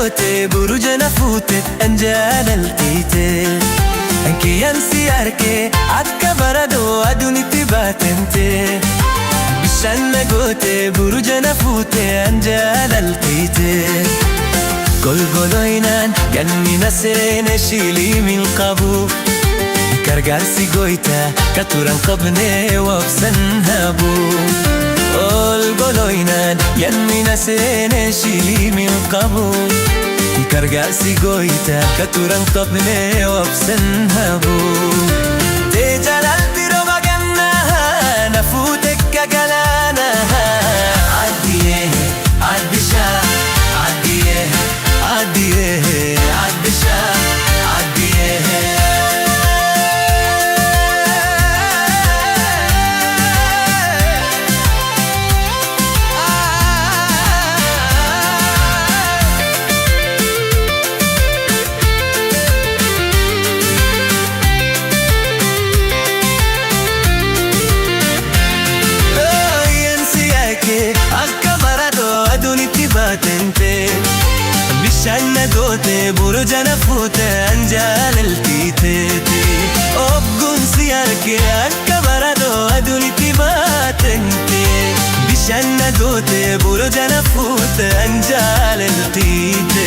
goote burujana fuute anjaalaltiite Ankiyansi arke akka baradoo aduunitti baatente Bishaan goote burujana fuute anjaalaltiite Golgoloinaan gannina seene shilii min qabu Gargaarsi goyta katuran qabnee wabsan habu Golgoloinaan gannina seene shilii min qabu Gargaarsi goyta katuran qabnee wabsan habu Tee jaalalti roba gannaha nafuute kagalaanaha Addiyee addishaa addiyee addiyee addishaa addiyee Bishaan goote burujana fuute anjaalaltiite Obgunsi arke akka baradoo aduunitti baatente Bishaan goote burujana fuute anjaalaltiite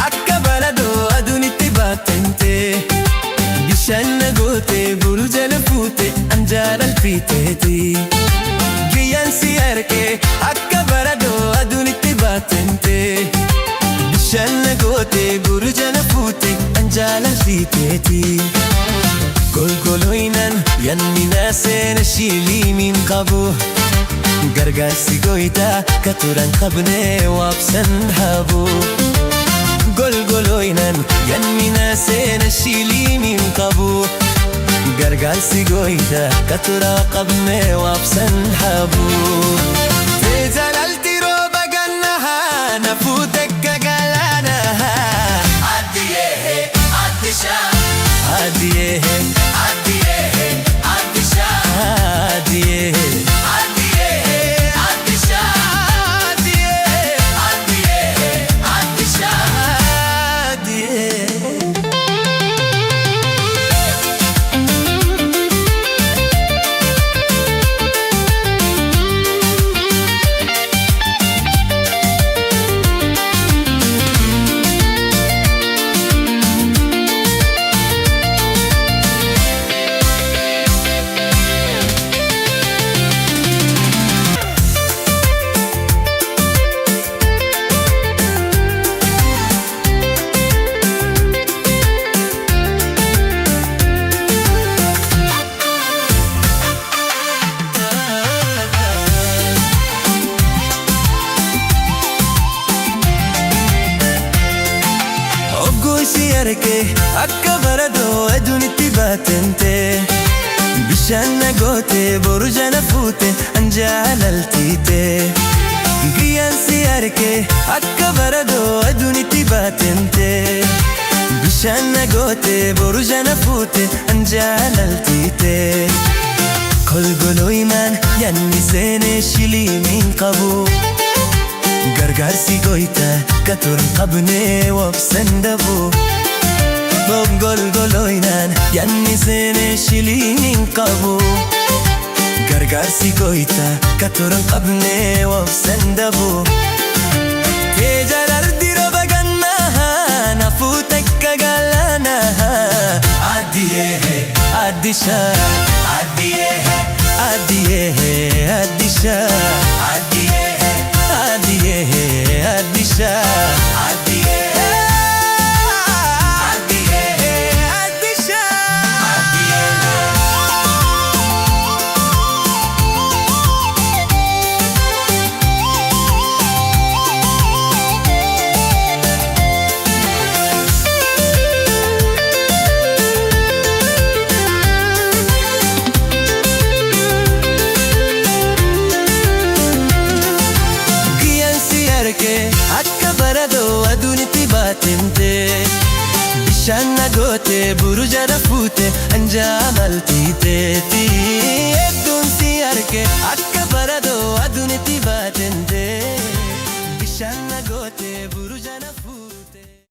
akka baladoo aduunitti baatente Bishaan goote burujana fuute anjaalaltiiteeti Giyyaansi arke akka baradoo aduunitti baatente Bishaan goote burujana fuute anjaalaltiiteeti Golgoloinaan gannina seene shilii min qabu Gargaarsi goyta katuran qabnee wabsan habu Golgoloinaan gannina seene shilii min qabu Gargaarsi goyta katuran qabnee wabsan habu Tee jaalalti roba gannaha nafuute kagalaanaha Addiyee addishaa addiyee addiyee addishaa addiyee akka baradoo aduunitti baatente Bishaan goote burujana fuute anjaalaltiite Giyyaansi arke akka baradoo aduunitti baatente Bishaan goote burujana fuute anjaalaltiite Golgoloinaan yanni seene shilii min qabu Gargaarsi goyta katuran qabnee wabsan dabu Golgoloinaan yanni seene shilii min qabu Gargaarsi goyta katuran qabnee wabsan dabu Tee jaalalti roba gannaha nafuute kagalaanaha Addiyee addishaa addiyee addiyee addishaa addiyee addiyee addishaa addiyee baradoo aduun itti baatemte bishaan nagoote buru jala fuute anjaa maltiiteeti hedduun si arge akka baradoo aduun itti baatemte bishaan nagoote buru